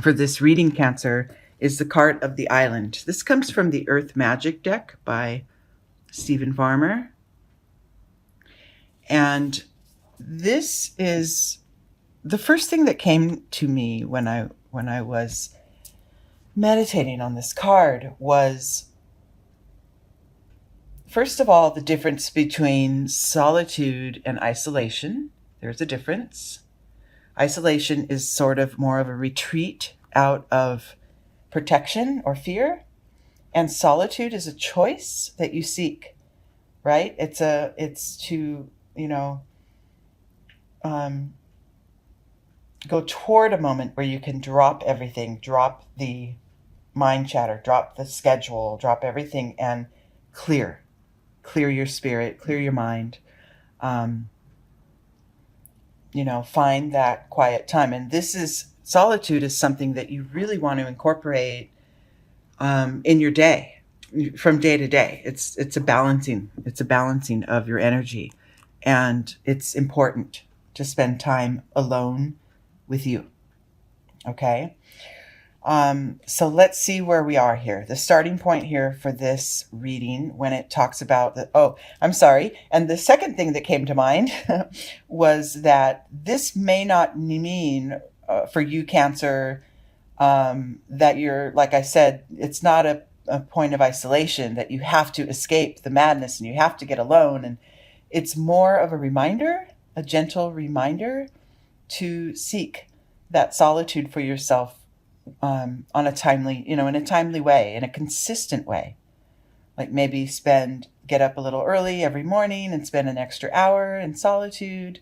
for this reading, Cancer, is the card of the island. This comes from the Earth Magic deck by Stephen Farmer. And this is the first thing that came to me when I was meditating on this card was, first of all, the difference between solitude and isolation. There's a difference. Isolation is sort of more of a retreat out of protection or fear, and solitude is a choice that you seek, right? It's to, go toward a moment where you can drop everything, drop the mind chatter, drop the schedule, drop everything, and clear your spirit, clear your mind. Find that quiet time. And solitude is something that you really want to incorporate in your day, from day to day. It's a balancing of your energy, and it's important to spend time alone with you. Okay. So let's see where we are here. The starting point here for this reading, when it talks about I'm sorry. And the second thing that came to mind was that this may not mean for you, Cancer, that you're, like I said, it's not a point of isolation, that you have to escape the madness and you have to get alone. And it's more of a reminder, a gentle reminder to seek that solitude for yourself on a timely, in a timely way, in a consistent way. Like maybe get up a little early every morning and spend an extra hour in solitude,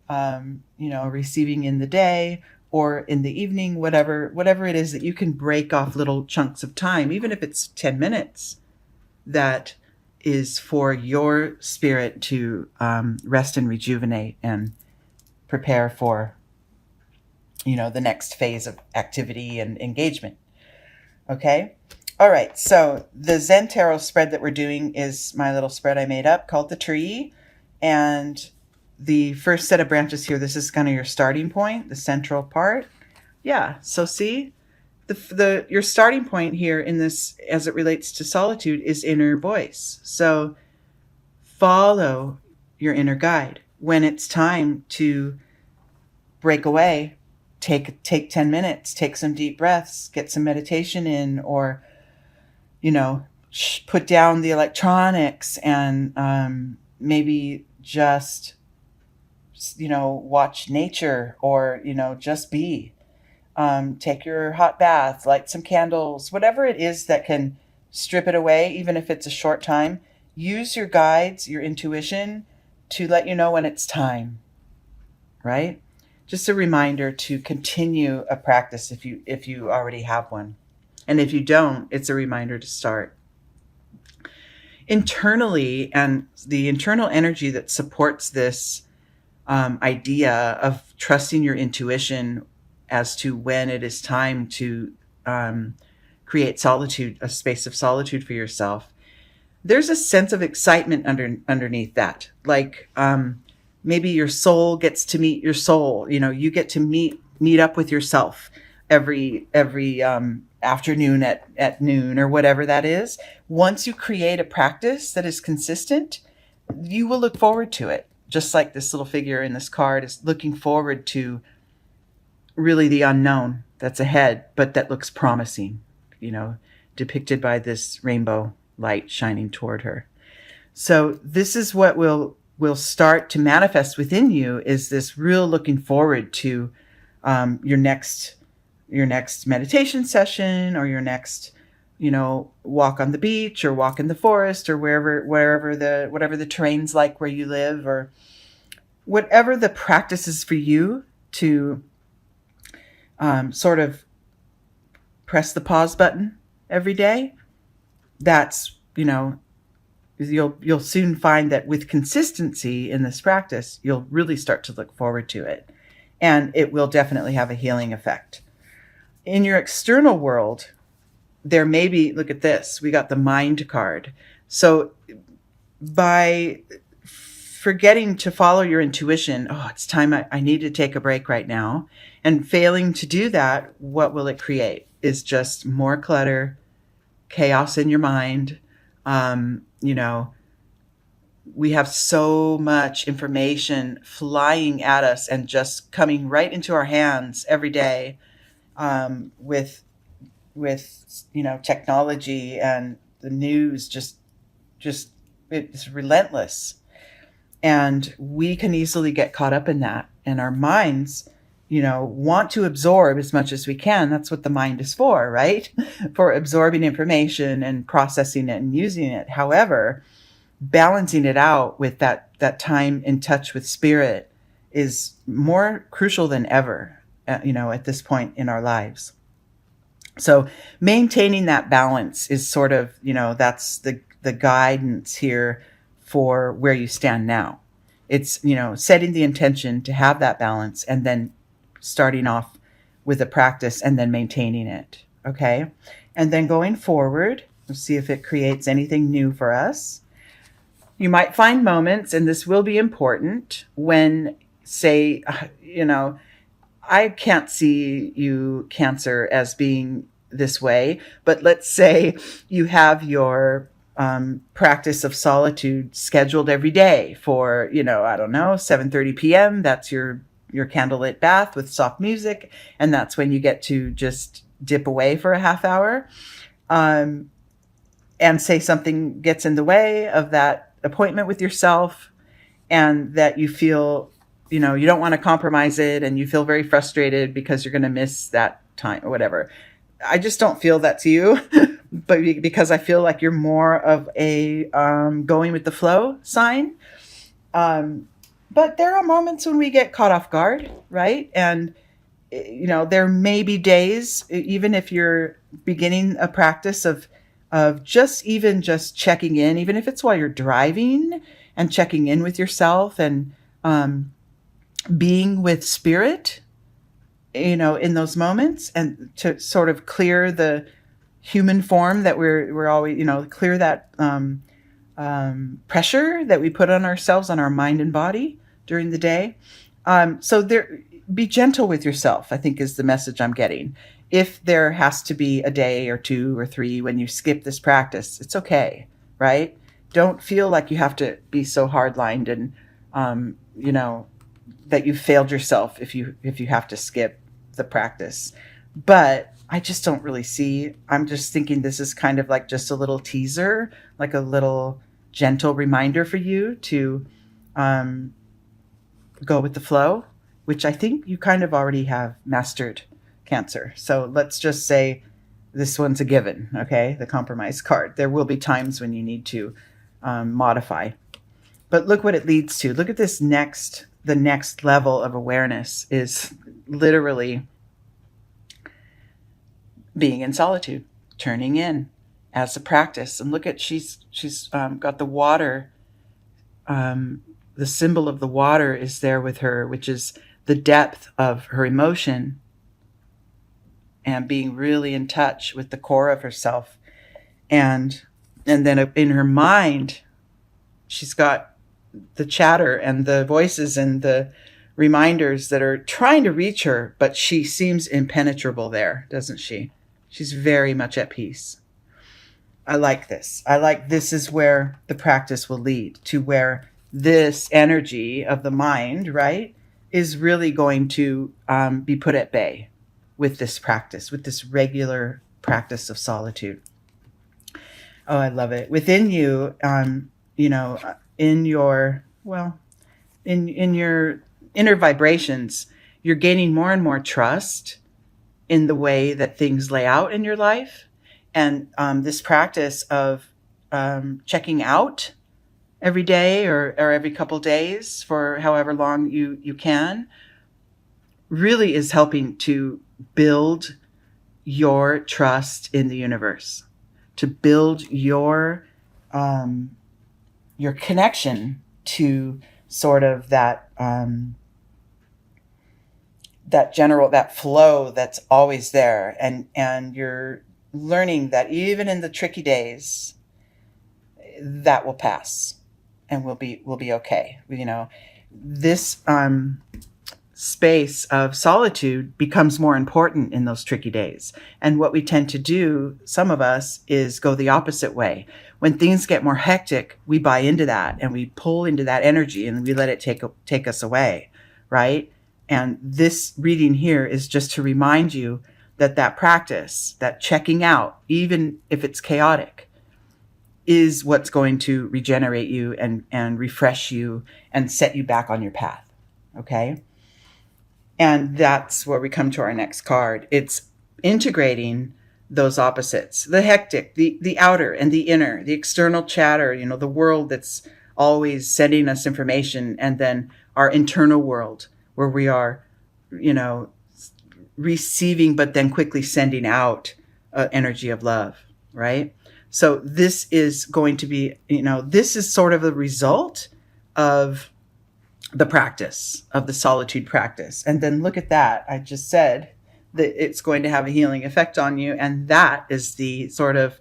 receiving in the day or in the evening, whatever it is that you can break off little chunks of time, even if it's 10 minutes, that is for your spirit to rest and rejuvenate and prepare for the next phase of activity and engagement. Okay. All right. So the Zen Tarot spread that we're doing is my little spread I made up called the Tree. And the first set of branches here, this is kind of your starting point, the central part. Yeah. So see, your starting point here in this, as it relates to solitude, is inner voice. So follow your inner guide. When it's time to break away, take 10 minutes, take some deep breaths, get some meditation in, or, put down the electronics and maybe just, watch nature, or, just be. Take your hot bath, light some candles, whatever it is that can strip it away, even if it's a short time. Use your guides, your intuition, to let you know when it's time, right? Just a reminder to continue a practice if you already have one. And if you don't, it's a reminder to start. Internally, and the internal energy that supports this idea of trusting your intuition as to when it is time to create solitude, a space of solitude for yourself. There's a sense of excitement underneath that. Like, maybe your soul gets to meet your soul. You get to meet up with yourself every afternoon at noon, or whatever that is. Once you create a practice that is consistent, you will look forward to it. Just like this little figure in this card is looking forward to really the unknown that's ahead, but that looks promising, depicted by this rainbow light shining toward her. So this is what will start to manifest within you, is this real looking forward to your next meditation session, or your next, walk on the beach, or walk in the forest, or whatever the terrain's like where you live, or whatever the practice is for you to sort of press the pause button every day. That's, you'll soon find that with consistency in this practice, you'll really start to look forward to it. And it will definitely have a healing effect. In your external world, there may be, look at this, we got the mind card. So by forgetting to follow your intuition, it's time, I need to take a break right now, And failing to do that, what will it create? Is just more clutter, chaos in your mind. You know, we have so much information flying at us and just coming right into our hands every day, with technology and the news. Just it's relentless, and we can easily get caught up in that. And our minds, want to absorb as much as we can. That's what the mind is for, right? For absorbing information and processing it and using it. However, balancing it out with that time in touch with spirit is more crucial than ever, at this point in our lives. So maintaining that balance is sort of, that's the guidance here for where you stand now. It's, setting the intention to have that balance and then starting off with a practice and then maintaining it. Okay. And then going forward, we'll see if it creates anything new for us. You might find moments, and this will be important, when, say, I can't see you, Cancer, as being this way, but let's say you have your practice of solitude scheduled every day for, I don't know, 7:30 p.m. That's your candlelit bath with soft music, and that's when you get to just dip away for a half hour. And say something gets in the way of that appointment with yourself, and that you feel, you don't want to compromise it, and you feel very frustrated because you're going to miss that time or whatever. I just don't feel that to you, but because I feel like you're more of a going with the flow sign. But there are moments when we get caught off guard, right? And, there may be days, even if you're beginning a practice of just checking in, even if it's while you're driving, and checking in with yourself and being with spirit, in those moments, and to sort of clear the human form that we're always, clear that pressure that we put on ourselves, on our mind and body during the day. So be gentle with yourself, I think, is the message I'm getting. If there has to be a day or 2 or 3 when you skip this practice, it's okay, right? Don't feel like you have to be so hard-lined and, that you failed yourself if you have to skip the practice. But I just don't really see, I'm just thinking this is kind of like just a little teaser, like a little gentle reminder for you to go with the flow, which I think you kind of already have mastered, Cancer. So let's just say this one's a given, okay? The compromise card. There will be times when you need to modify. But look what it leads to. Look at this the next level of awareness is literally being in solitude, turning in as a practice. And look at, she's got the water. The symbol of the water is there with her, which is the depth of her emotion and being really in touch with the core of herself. And then in her mind, she's got the chatter and the voices and the reminders that are trying to reach her, but she seems impenetrable there, doesn't she? She's very much at peace. I like this. This is where the practice will lead to, where this energy of the mind, right, is really going to be put at bay with this practice, with this regular practice of solitude. Oh, I love it. Within you, in your inner vibrations, you're gaining more and more trust in the way that things lay out in your life. And this practice of checking out every day or every couple days for however long you can really is helping to build your trust in the universe, to build your connection to sort of that that flow that's always there, and you're learning that even in the tricky days, that will pass, and we'll be okay. This space of solitude becomes more important in those tricky days. And what we tend to do, some of us, is go the opposite way. When things get more hectic, we buy into that and we pull into that energy and we let it take us away, right? And this reading here is just to remind you that that practice, that checking out, even if it's chaotic, is what's going to regenerate you and refresh you and set you back on your path. Okay? And that's where we come to our next card. It's integrating those opposites, the hectic, the outer and the inner, the external chatter, the world that's always sending us information, and then our internal world where we are, receiving, but then quickly sending out energy of love, right? So this is going to be, this is sort of the result of the practice, of the solitude practice. And then look at that. I just said that it's going to have a healing effect on you. And that is the sort of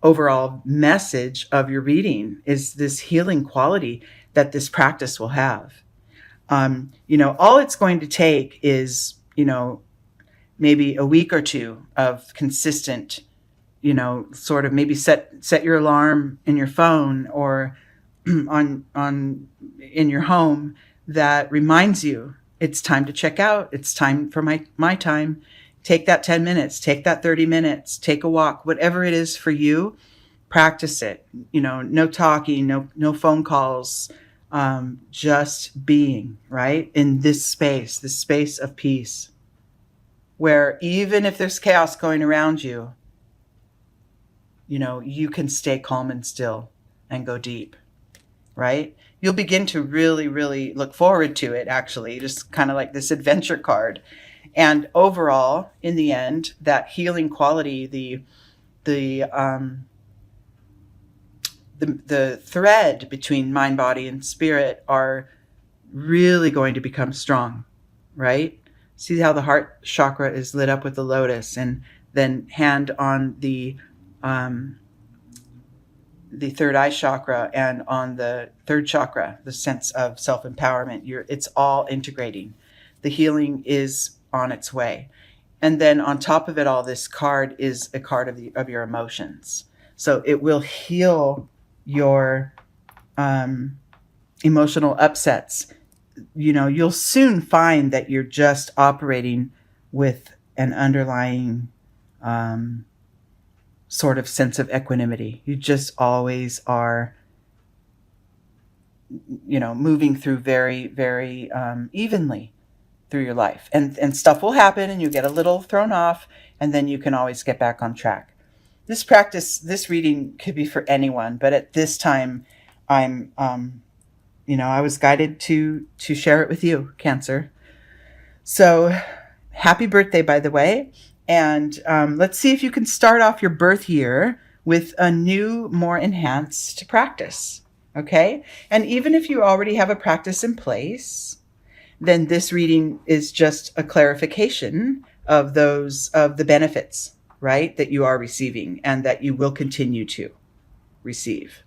overall message of your reading, is this healing quality that this practice will have. All it's going to take is, maybe a week or two of consistent, sort of maybe set your alarm in your phone or on in your home that reminds you it's time to check out. It's time for my time. Take that 10 minutes, take that 30 minutes, take a walk, whatever it is for you, practice it. No talking, no phone calls, just being, right? In this space of peace, where even if there's chaos going around you, you can stay calm and still and go deep, right? You'll begin to really, really look forward to it, actually, just kind of like this adventure card. And overall, in the end, that healing quality, the thread between mind, body, and spirit are really going to become strong, right? See how the heart chakra is lit up with the lotus, and then hand on the third eye chakra and on the third chakra, the sense of self-empowerment. It's all integrating. The healing is on its way. And then on top of it all, this card is a card of your emotions. So it will heal your emotional upsets. You'll soon find that you're just operating with an underlying sort of sense of equanimity. You just always are, moving through very, very evenly through your life. And stuff will happen and you get a little thrown off, and then you can always get back on track. This reading could be for anyone, but at this time, I was guided to share it with you, Cancer. So happy birthday, by the way. And let's see if you can start off your birth year with a new, more enhanced practice. Okay? And even if you already have a practice in place, then this reading is just a clarification of the benefits, right, that you are receiving and that you will continue to receive.